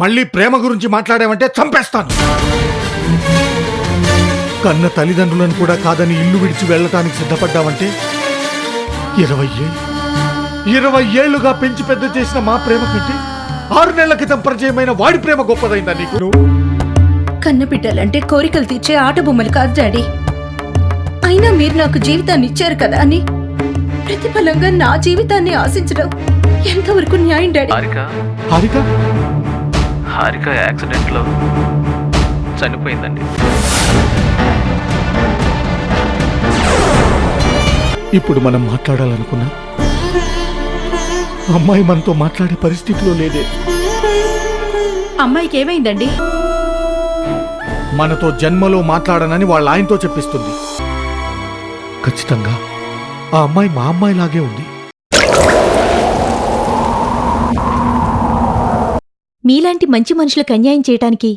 మళ్ళీ ప్రేమ గురించి మాట్లాడావంటే చంపేస్తాను. కన్న తల్లిదండ్రులను కూడా కాదని ఇల్లు విడిచి వెళ్ళటానికి సిద్ధపడ్డావంటే 20 ఏళ్లుగా పెంచి పెద్ద చేసిన మా ప్రేమ కంటే 6 నెలల క్రితం పరిచయమైన వాడి ప్రేమ గొప్పదైందా నీకు? కన్న బిడ్డలంటే కోరికలు తీర్చే ఆట బొమ్మలు కాదు డాడీ. అయినా మీరు నాకు జీవితాన్ని ఇచ్చారు కదా అని ప్రతిఫలంగా నా జీవితాన్ని ఆశించడం ఎంతవరకు న్యాయం డాడీ? హారిక యాక్సిడెంట్ లో చనిపోయిందండి. ఇప్పుడు మనం మాట్లాడాలనుకున్నా అమ్మాయి మనతో మాట్లాడే పరిస్థితిలో లేదే. అమ్మాయికి ఏమైందండి? మనతో జన్మలో మాట్లాడనని వాళ్ళ ఆయనతో చెప్పిస్తుంది. ఖచ్చితంగా ఆ అమ్మాయి మా అమ్మాయిలాగే ఉంది. మీలాంటి మంచి మనుషులకు అన్యాయం చేయటానికి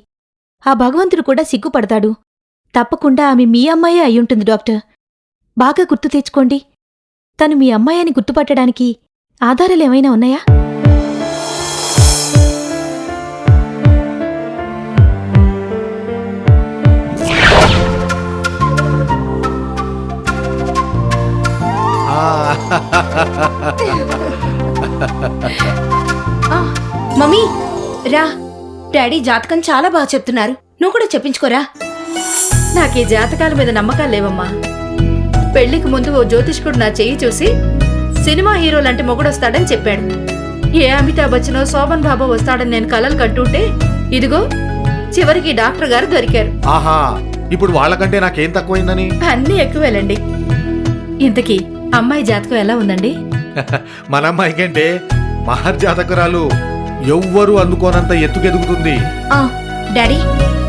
ఆ భగవంతుడు కూడా సిగ్గుపడతాడు. తప్పకుండా ఆమె మీ అమ్మాయే అయ్యుంటుంది డాక్టర్. బాగా గుర్తు తెచ్చుకోండి. తను మీ అమ్మాయి అని గుర్తుపట్టడానికి ఆధారాలేమైనా ఉన్నాయా? మమ్మీ రా, డాడీ జాతకం చాలా బాగా చెప్తున్నారు. నువ్వు కూడా చెప్పించుకోరా. నాకీ జాతకాల మీద నమ్మకాలు లేవమ్మా. పెళ్లికి ముందు ఓ జ్యోతిష్కుడు నా చెయ్యి చూసి సినిమా హీరో లాంటి మొగుడొస్తాడని చెప్పాడు. ఏ అమితాబ్ బచ్చనో శోభన్ బాబు వస్తాడని నేను కలలు కంటుంటే ఇదిగో చివరికి డాక్టర్ గారు దొరికారు. ఆహా, ఇప్పుడు వాళ్ళకంటే నాకేం తక్కువైందని? అన్నీ ఎక్కువేలండి. ఇంతకీ అమ్మాయి జాతకం ఎలా ఉందండి? మన అమ్మాయి కంటే మహర్ జాతకురాలు ఎవ్వరూ అందుకోనంత ఎత్తుకెదుగుతుంది. డాడీ,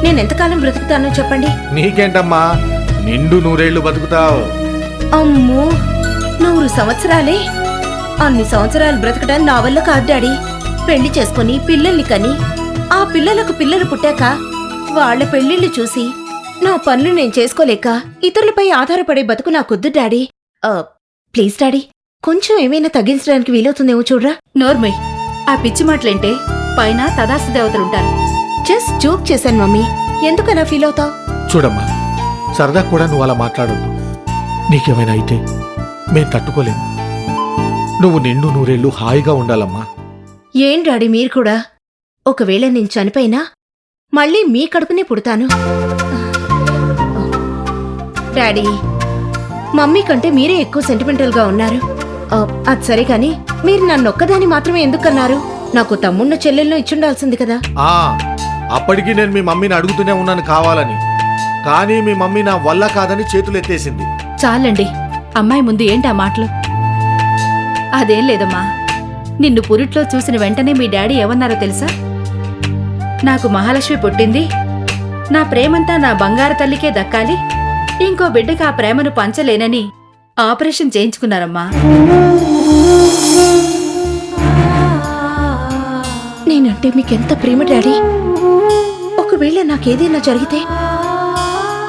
నేనెంతకాలం బ్రతుకుతానో చెప్పండి. నీకేంటమ్మా, నిండు 100 ఏళ్లు బతుకుతావు. అమ్మో, 100 సంవత్సరాలే? అన్ని సంవత్సరాలు బ్రతకడం నా వల్ల కాదు డాడీ. పెళ్లి చేసుకుని పిల్లల్ని కని ఆ పిల్లలకు పిల్లలు పుట్టాక వాళ్ల పెళ్లిళ్లు చూసి నా పనులు నేను చేసుకోలేక ఇతరులపై ఆధారపడే బతుకు నాకొద్దు డాడీ. ప్లీజ్ డాడీ, కొంచెం ఏమైనా తగ్గించడానికి వీలవుతుందేమో చూడరా. నోర్మయ్, ఆ పిచ్చి మాటలేంటే పైన తదాస్తు దేవతలుంటారు. జస్ట్ జోక్ చేశాను మమ్మీ, ఎందుకలా ఫీల్ అవుతావు? చూడమ్మా, సరదా కూడా నువ్వు అలా మాట్లాడొద్దు. నీకేమైనా అయితే మేం తట్టుకోలేము. నువ్వు నిండు 100 ఏళ్లు హాయిగా ఉండాలమ్మా. ఏం డాడీ మీరు కూడా? ఒకవేళ నేను చనిపోయినా మళ్ళీ మీ కడుపునే పుడతాను. డాడీ, మమ్మీ కంటే మీరే ఎక్కువ సెంటిమెంటల్ గా ఉన్నారు. అది సరే కాని మీరు నన్నొక్కదాన్ని మాత్రమే ఎందుకన్నారు? నాకు తమ్మున్న చెల్లెల్లో ఇచ్చుండాల్సింది కదా. అప్పటికి నేను మీ మమ్మీని అడుగుతూనే ఉన్నాను కావాలని, కానీ మీ మమ్మీ నా వల్ల కాదని చేతులెత్తేసింది. చాలండి, అమ్మాయి ముందు ఏంటి ఆ మాటలు? అదేం లేదమ్మా, నిన్ను పురిట్లో చూసిన వెంటనే మీ డాడీ ఏమన్నారో తెలుసా? నాకు మహాలక్ష్మి పుట్టింది, నా ప్రేమంతా నా బంగారు తల్లికే దక్కాలి, ఇంకో బిడ్డకి ఆ ప్రేమను పంచలేనని ఆపరేషన్ చేయించుకున్నారమ్మా. నేనంటే మీకెంత ప్రేమ డాడీ. ఒకవేళ నాకేదైనా జరిగితే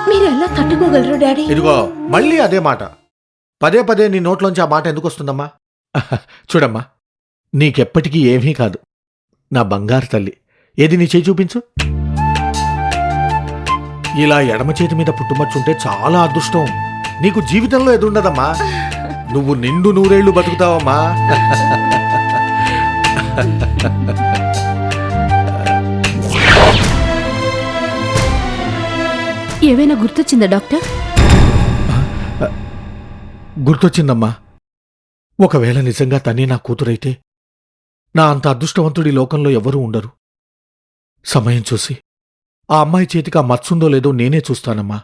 మీరు ఎలా తట్టుకోగలరు డాడీ? ఇదిగో మళ్ళీ అదే మాట. పదే పదే నీ నోట్లోంచి ఆ మాట ఎందుకు వస్తుందమ్మా? చూడమ్మా, నీకెప్పటికీ ఏమీ కాదు. నా బంగారు తల్లి, ఏది నీ చేయి చూపించు. ఇలా ఎడమ చేతి మీద పుట్టుమచ్చుంటే చాలా అదృష్టం. నీకు జీవితంలో ఎదురుండదమ్మా. నువ్వు నిండు 100 ఏళ్లు బతుకుతావమ్మా. ఏమైనా గుర్తొచ్చిందా డాక్టర్? గుర్తొచ్చిందమ్మా. ఒకవేళ నిజంగా తనే నా కూతురైతే నా అంత అదృష్టవంతుడి లోకంలో ఎవరూ ఉండరు. సమయం చూసి ఆ అమ్మాయి చేతికి ఆ మత్సుందో లేదో నేనే చూస్తానమ్మా.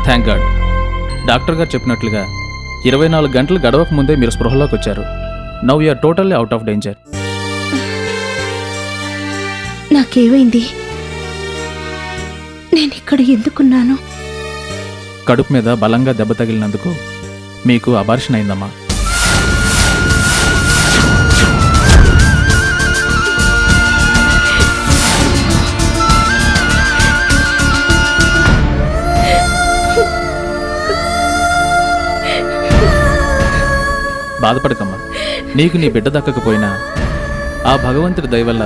Thank God. డాక్టర్ గారు చెప్పినట్లుగా 24 గంటలు గడవక ముందే మీరు స్పృహలోకి వచ్చారు. Now you're totally out of danger. నాకేమైంది? నేనిక్కడ ఎందుకున్నాను? కడుపు మీద బలంగా దెబ్బ తగిలినందుకు మీకు అబార్షన్ అయిందమ్మా. బాధపడకమ్మా. నీకు నీ బిడ్డ దక్కకపోయినా ఆ భగవంతుడి దయ వల్ల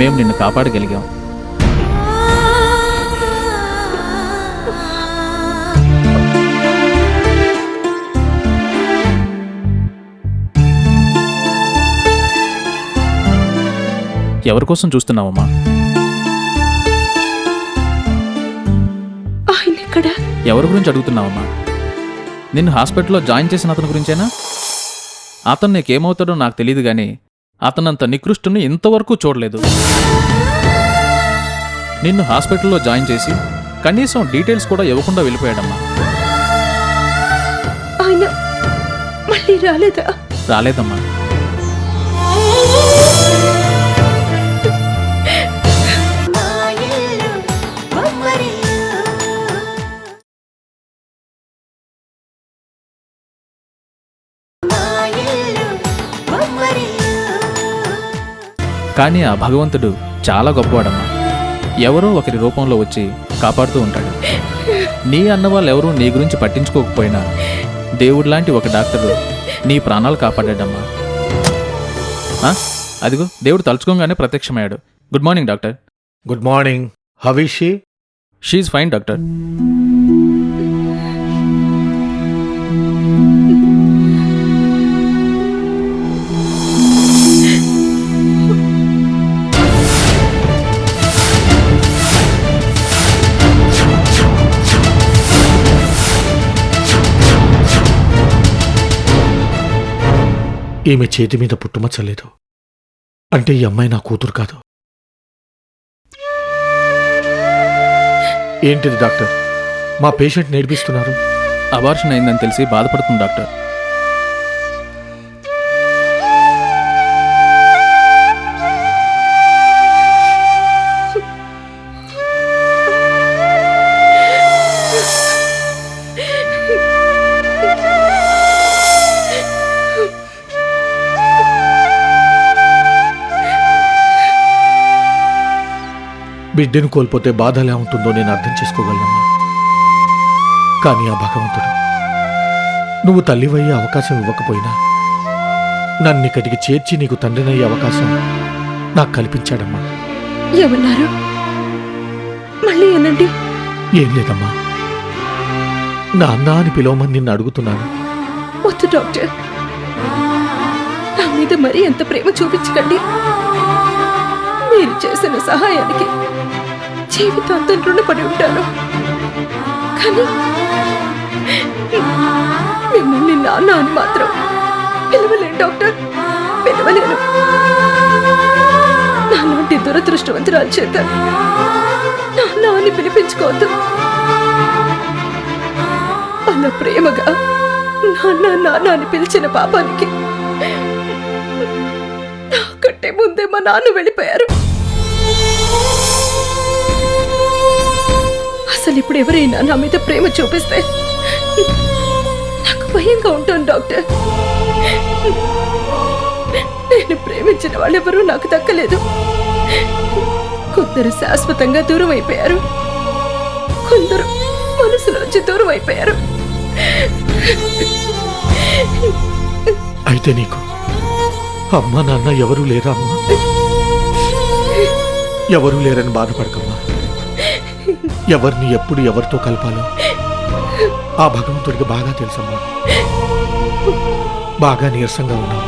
మేము నిన్ను కాపాడగలిగాం. ఎవరి కోసం చూస్తున్నావమ్మా? ఆయన ఎక్కడ? ఎవరి గురించి అడుగుతున్నావమ్మా? నిన్ను హాస్పిటల్లో జాయిన్ చేసిన అతని గురించేనా? అతను నీకేమవుతాడో నాకు తెలియదు కానీ అతనంత నికృష్టుని ఇంతవరకు చూడలేదు. నిన్ను హాస్పిటల్లో జాయిన్ చేసి కనీసం డీటెయిల్స్ కూడా ఇవ్వకుండా వెళ్ళిపోయాడమ్మా. ఆయన మళ్ళీ రాలేదా? రాలేదమ్మా. కానీ ఆ భగవంతుడు చాలా గొప్పవాడమ్మా. ఎవరో ఒకరి రూపంలో వచ్చి కాపాడుతూ ఉంటాడు. నీ అన్నవాళ్ళు ఎవరూ నీ గురించి పట్టించుకోకపోయినా దేవుడిలాంటి ఒక డాక్టరు నీ ప్రాణాలు కాపాడాడమ్మా. అదిగో దేవుడు తలుచుకోగానే ప్రత్యక్షమయ్యాడు. Good morning doctor. Good morning. How is she? She's fine doctor. ఈమె చేతి మీద పుట్టుమచ్చలేదు అంటే ఈ అమ్మాయి నా కూతురు కాదు. ఏంటిది డాక్టర్, మా పేషెంట్ నేర్పిస్తున్నారు? అబార్షన్ అయిందని తెలిసి బాధపడుతుంది డాక్టర్. బిడ్డను కోల్పోతే బాధ ఎలా ఉంటుందో నేను అర్థం చేసుకోగలనమ్మా. కానీ ఆ భగవంతుడు నువ్వు తల్లివయ్యే అవకాశం ఇవ్వకపోయినా నన్నిక్కడికి చేర్చి నీకు తండ్రినయ్యే అవకాశం నాకు కల్పించాడమ్మా. ఏమన్నారు? మళ్ళీ అనండి. ఏం లేదమ్మా, నాన్న అని పిలవమని నిన్ను అడుగుతున్నాను. వద్దు డాక్టర్, నా మీద మరీ ఎంత ప్రేమ చూపించకండి. మీరు చేసిన సహాయానికి జీవితాంతం రుణపడి ఉంటాను. కానీ మిమ్మల్ని నాన్న అని మాత్రం పిలవలేను డాక్టర్, పిలవలేను. నాలాంటి దురదృష్టవంతురాలు చేత నాన్న అని పిలిపించుకోవద్దు. అలా ప్రేమగా నాన్న నాన్న అని పిలిచిన పాపానికి నాకంటే ముందే మా నాన్న వెళ్ళిపోయారు. అసలు ఇప్పుడు ఎవరైనా నా మీద ప్రేమ చూపిస్తే నాకు భయంగా ఉంటుంది డాక్టర్. నేను ప్రేమించిన వాళ్ళెవరూ నాకు దక్కలేదు. కొందరు శాశ్వతంగా దూరం అయిపోయారు, కొందరు మనసులోంచి దూరం అయిపోయారు. అయితే నీకు అమ్మా నాన్న ఎవరూ లేరా అమ్మా? ఎవరూ లేరని బాధపడకమ్మా. ఎవరిని ఎప్పుడు ఎవరితో కలపాలో ఆ భగవంతుడికి బాగా తెలుసమ్మా. బాగా నీరసంగా ఉన్నావు,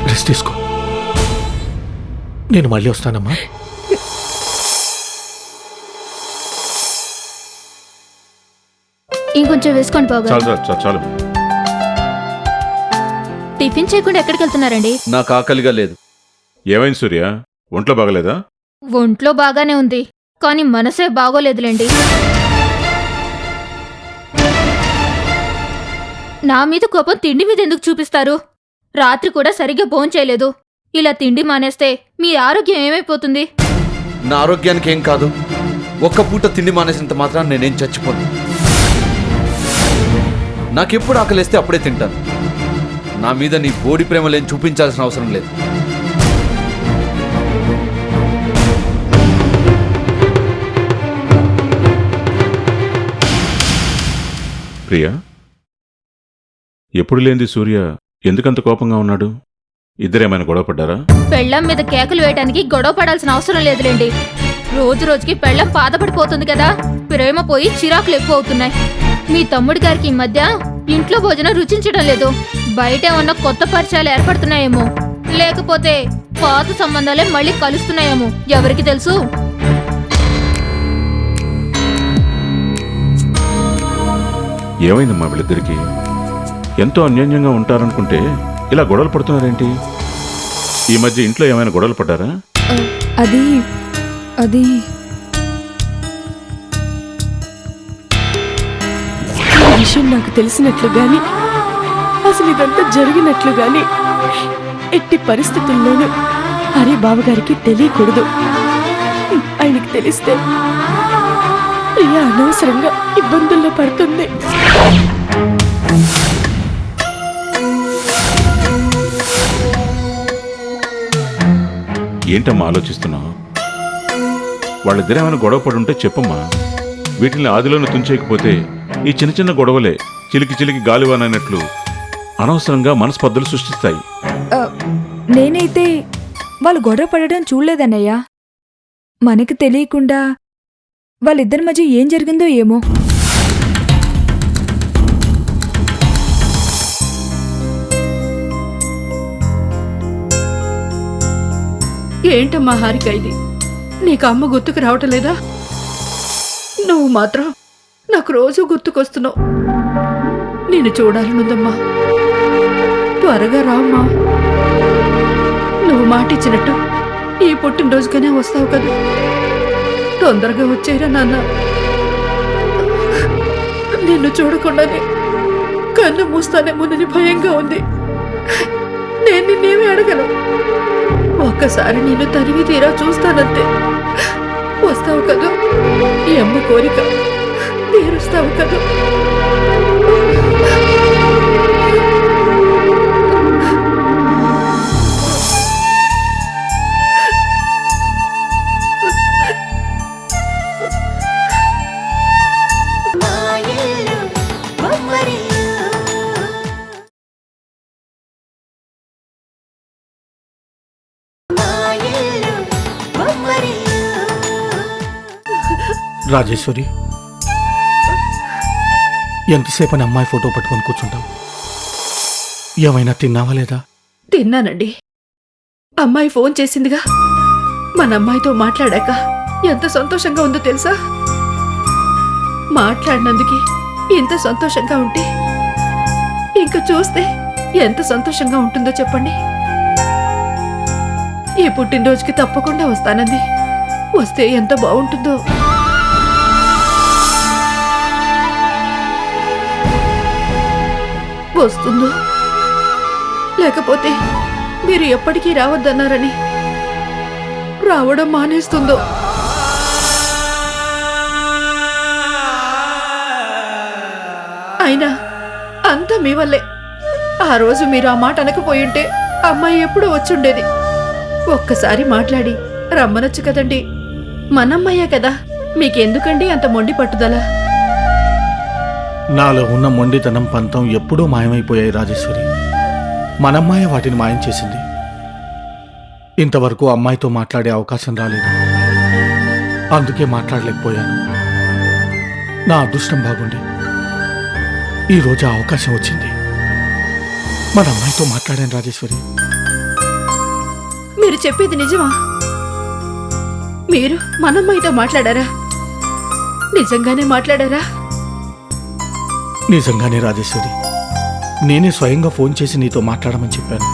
రెస్ట్ తీసుకో. నేను మళ్ళీ వస్తానమ్మా. ఇంకొంచెం వేసుకోండి బాగా. చాలు. టిఫిన్ చేయకుండా ఎక్కడికి వెళ్తున్నారండి? నాకు ఆకలిగా లేదు. ఏమైంది సూర్య, ఒంట్లో బాగలేదా? ఒంట్లో బాగానే ఉంది, కానీ మనసే బాగోలేదులేండి. నా మీద కోపం తిండి మీద ఎందుకు చూపిస్తారు? రాత్రి కూడా సరిగ్గా భోంచేయలేదు. ఇలా తిండి మానేస్తే మీ ఆరోగ్యం ఏమైపోతుంది? నా ఆరోగ్యానికి ఏం కాదు. ఒక్క పూట తిండి మానేసినంత మాత్రం నేనేం చచ్చిపోను. నాకెప్పుడు ఆకలేస్తే అప్పుడే తింటాను. నా మీద నీ బోడి ప్రేమలేం చూపించాల్సిన అవసరం లేదు. ప్రియా, ఎప్పుడు లేంది సూర్య ఎందుకంత కోపంగా ఉన్నాడు? ఇద్దరేమైనా గొడవ పడ్డారా? పెళ్ళం మీద కేకలు వేయడానికి గొడవ పడాల్సిన అవసరం లేదులేండి. రోజు రోజుకి పెళ్ళం బాధపడిపోతుంది కదా, ప్రేమ పోయి చిరాకులు ఎక్కువ అవుతున్నాయి. మీ తమ్ముడి గారికి ఈ మధ్య ఇంట్లో భోజనం రుచించడం లేదు. బయట ఉన్న కొత్త పరిచయాలు ఏర్పడుతున్నాయేమో, లేకపోతే పాత సంబంధాలే మళ్ళీ కలుస్తున్నాయేమో, ఎవరికి తెలుసు? ఏమైందమ్మా వీళ్ళిద్దరికి? ఎంతో అన్యోన్యంగా ఉంటారనుకుంటే ఇలా గొడవలు పడుతున్నారేంటి? ఈ మధ్య ఇంట్లో ఏమైనా గొడవలు పడ్డారా? అది అది ఈ విషయం నాకు తెలిసినట్లు గాని, అసలు ఇదంతా జరిగినట్లు గాని ఎట్టి పరిస్థితుల్లోనూ హరి బావగారికి తెలియకూడదు. ఆయనకి తెలిస్తే ప్రియా అనవసరంగా ఇబ్బందుల్లో పడుతుంది. ఏంటమ్మా ఆలోచిస్తున్నావు? వాళ్ళిద్దరేమైనా గొడవ పడి ఉంటే చెప్పమ్మా. వీటిని ఆదిలోనే తుంచేయకపోతే ఈ చిన్న చిన్న గొడవలే చిలికి చిలికి గాలివానన్నట్లు అనవసరంగా మనస్పర్ధలు సృష్టిస్తాయి. నేనైతే వాళ్ళు గొడవ పడడం చూడలేదన్నయ్యా. మనకు తెలియకుండా వాళ్ళిద్దరి మధ్య ఏం జరిగిందో ఏమో. ఏంటమ్మా హారిక ఇది? నీకు అమ్మ గుర్తుకు రావటం లేదా? నువ్వు మాత్రం నాకు రోజు గుర్తుకొస్తున్నావు. నేను చూడాలనుందమ్మా, త్వరగా రామ్మా. నువ్వు మాటిచ్చినట్టు ఈ పుట్టినరోజుకనే వస్తావు కదా, తొందరగా వచ్చేరా నాన్న. నిన్ను చూడకుండానే కన్ను మూస్తానేమోనని భయంగా ఉంది. నేను నిన్నేమీ అడగను, ఒక్కసారి నేను తనివి తీరా చూస్తానంతే. వస్తావు కదా, ఈ అమ్మ కోరిక తీరుస్తావు కదా. రాజేశ్వరి, ఎంతసేపని అమ్మాయి ఫోటో పట్టుకొని కూర్చుంటావు? ఏమైనా తిన్నావా లేదా? తిన్నానండి. అమ్మాయి ఫోన్ చేసిందిగా, మన అమ్మాయితో మాట్లాడాక ఎంత సంతోషంగా ఉందో తెలుసా? మాట్లాడినందుకే ఇంత సంతోషంగా ఉంటే ఇంకా చూస్తే ఎంత సంతోషంగా ఉంటుందో చెప్పండి. ఈ పుట్టినరోజుకి తప్పకుండా వస్తానంది. వస్తే ఎంత బాగుంటుందో. వస్తుందో లేకపోతే మీరు ఎప్పటికీ రావద్దన్నారని రావడం మానేస్తుందో. అయినా అంతా మీ వల్లే. ఆ రోజు మీరు ఆ మాట అనకపోయింటే అమ్మాయి ఎప్పుడూ వచ్చుండేది. ఒక్కసారి మాట్లాడి రమ్మనొచ్చు కదండి. మనమ్మాయే కదా, మీకెందుకండి అంత మొండి పట్టుదల? నాలో ఉన్న మొండితనం పంతం ఎప్పుడూ మాయమైపోయాయి రాజేశ్వరి. మనమ్మాయ వాటిని మాయం చేసింది. ఇంతవరకు అమ్మాయితో మాట్లాడే అవకాశం రాలేదు, అందుకే మాట్లాడలేకపోయాను. నా అదృష్టం బాగుండి ఈరోజు ఆ అవకాశం వచ్చింది. మన అమ్మాయితో మాట్లాడాను రాజేశ్వరి. మీరు చెప్పేది నిజమా? మీరు మనమ్మాయితో మాట్లాడారా? నిజంగానే మాట్లాడారా? నిజంగానే రాజేశ్వరి, నేనే స్వయంగా ఫోన్ చేసి నీతో మాట్లాడమని చెప్పాను.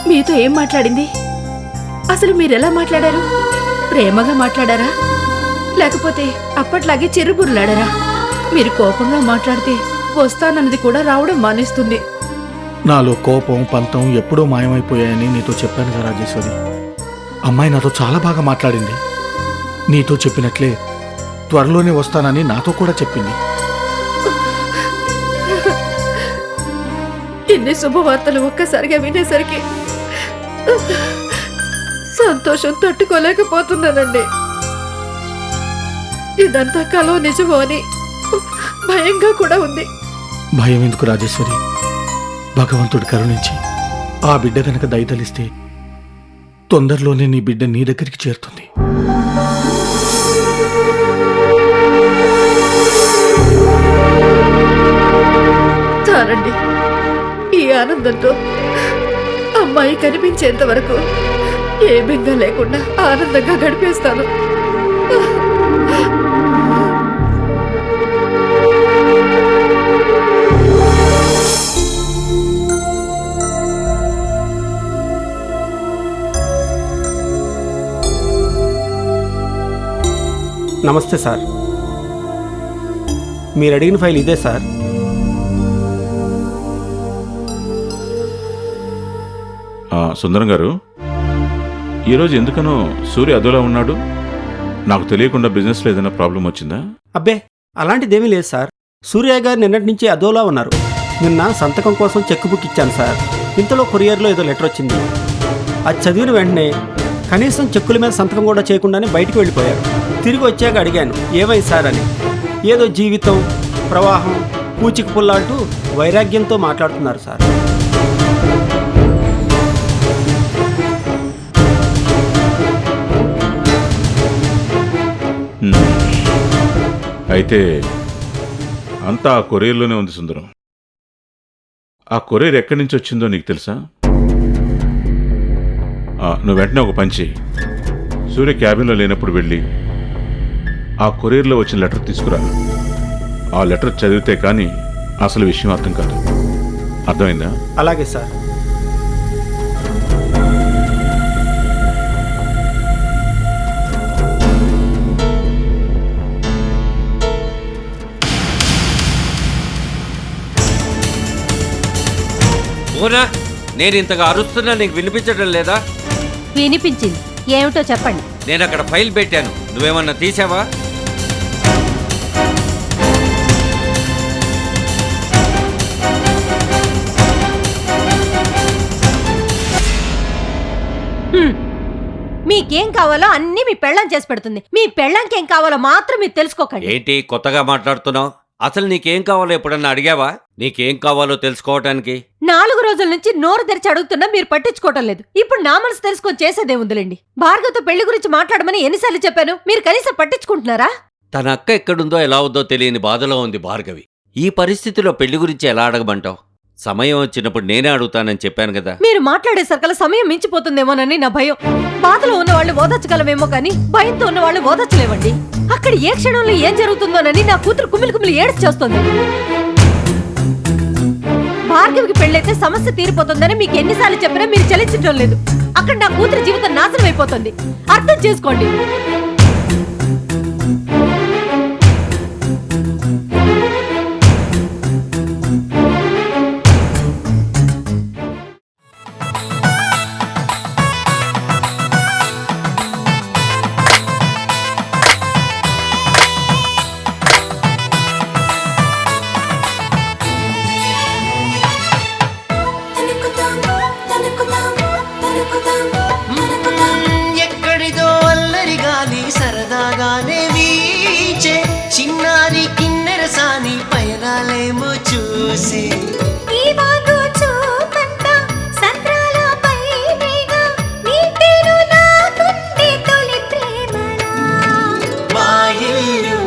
మీతో ఏం మాట్లాడింది? అసలు మీరెలా మాట్లాడారు? ప్రేమగా మాట్లాడారా, లేకపోతే అప్పట్లాగే చిరుబుర్లాడారా? మీరు కోపంగా మాట్లాడితే వస్తానన్నది కూడా రావడం మానేస్తుంది. నాలో కోపం పంతం ఎప్పుడూ మాయమైపోయాయని నీతో చెప్పానుగా రాజేశ్వరి. అమ్మాయి నాతో చాలా బాగా మాట్లాడింది. నీతో చెప్పినట్లే త్వరలోనే వస్తానని నాతో కూడా చెప్పింది. ఇన్ని శుభవార్తలు ఒక్కసారిగా వినేసరికి సంతోషం తట్టుకోలేకపోతున్నానండి. ఇదంతా కలో నిజమో అని భయంగా కూడా ఉంది. భయం ఎందుకు రాజేశ్వరి? భగవంతుడు కరుణించి ఆ బిడ్డ కనుక దయతలిస్తే తొందరలోనే నీ బిడ్డ నీ దగ్గరికి చేరుతుంది. చాలండి, ఈ ఆనందంతో అమ్మాయి కనిపించేంత వరకు ఏ బెంగ లేకుండా ఆనందంగా గడిపేస్తాను. నమస్తే సార్, మీరు అడిగిన ఫైల్ ఇదే సార్. సుందరం గారు, ఈరోజు ఎందుకనో సూర్య అదోలా ఉన్నాడు. నాకు తెలియకుండా బిజినెస్లో ఏదైనా ప్రాబ్లం వచ్చిందా? అబ్బే, అలాంటిదేమీ లేదు సార్. సూర్య గారు నిన్నటి నుంచి అదోలా ఉన్నారు. నిన్న సంతకం కోసం చెక్ బుక్ ఇచ్చాను సార్. ఇంతలో కొరియర్లో ఏదో లెటర్ వచ్చింది. అది చదివిన వెంటనే కనీసం చెక్కుల మీద సంతకం కూడా చేయకుండానే బయటికి వెళ్ళిపోయారు. తిరిగి వచ్చాక అడిగాను ఏమైంది సార్ అని. ఏదో జీవితం ప్రవాహం పూచిక పుల్లాంటూ వైరాగ్యంతో మాట్లాడుతున్నారు సార్. అయితే అంతా ఆ కొరియర్లోనే ఉంది సుందరం. ఆ కొరియర్ ఎక్కడి నుంచి వచ్చిందో నీకు తెలుసా? నువ్వు వెంటనే ఒక పని చెయ్యి. సూర్య క్యాబిన్లో లేనప్పుడు వెళ్ళి ఆ కొరియర్లో వచ్చిన లెటర్ తీసుకురా. ఆ లెటర్ చదివితే కానీ అసలు విషయం అర్థం కాదు. అర్థమైందా? అలాగే సార్. ఓనా, నేను ఇంతగా అరుస్తున్నా నీకు వినిపించడం లేదా? వినిపించింది. ఏమిటో చెప్పండి. నేను అక్కడ ఫైల్ పెట్టాను, నువ్వేమన్నా తీసావా? మీకేం కావాలో అన్నీ మీ పెళ్ళం చేసి పెడుతుంది. మీ పెళ్ళంకి ఏం కావాలో మాత్రం మీరు తెలుసుకోకండి. ఏంటి కొత్తగా మాట్లాడుతున్నావు? అసలు నీకేం కావాలో ఎప్పుడన్నా అడిగావా? నీకేం కావాలో తెలుసుకోవటానికి 4 రోజుల నుంచి నోరు తెరిచి అడుగుతున్నా మీరు పట్టించుకోవటం లేదు. ఇప్పుడు నా మనసు తెలుసుకొని చేసేదేముందిలేండి. భార్గవతో పెళ్లి గురించి మాట్లాడమని ఎన్నిసార్లు చెప్పాను, మీరు కనీసం పట్టించుకుంటున్నారా? తన అక్క ఎక్కడుందో ఎలా ఉందో తెలియని బాధలో ఉంది భార్గవి. ఈ పరిస్థితిలో పెళ్లి గురించి ఎలా అడగమంటావు? సమయం వచ్చినప్పుడు నేనే అడుగుతానని చెప్పాను కదా. మీరు మాట్లాడేసరికల్లా సమయం మించిపోతుందేమోనని నా భయం. బాధలో ఉన్న వాళ్ళు ఓదచ్చగలమేమో కానీ భయంతో ఉన్న వాళ్ళు ఓదచ్చలేవండి. అక్కడ ఏ క్షణంలో ఏం జరుగుతుందోనని నా కూతురు కుమిలి కుమిలి ఏడ్చి చేస్తుంది. భార్గవికి పెళ్ళైతే సమస్య తీరిపోతుందని మీకు ఎన్నిసార్లు చెప్పినా మీరు చలించడం లేదు. అక్కడ నా కూతురు జీవితం నాశనం అయిపోతుంది. అర్థం చేసుకోండి. ఎక్కడిదో అల్లరి గాలి సరదాగానే వీచే చిన్నారి కిన్నెరసాని పయనాలేమో చూసి మా ఇల్లు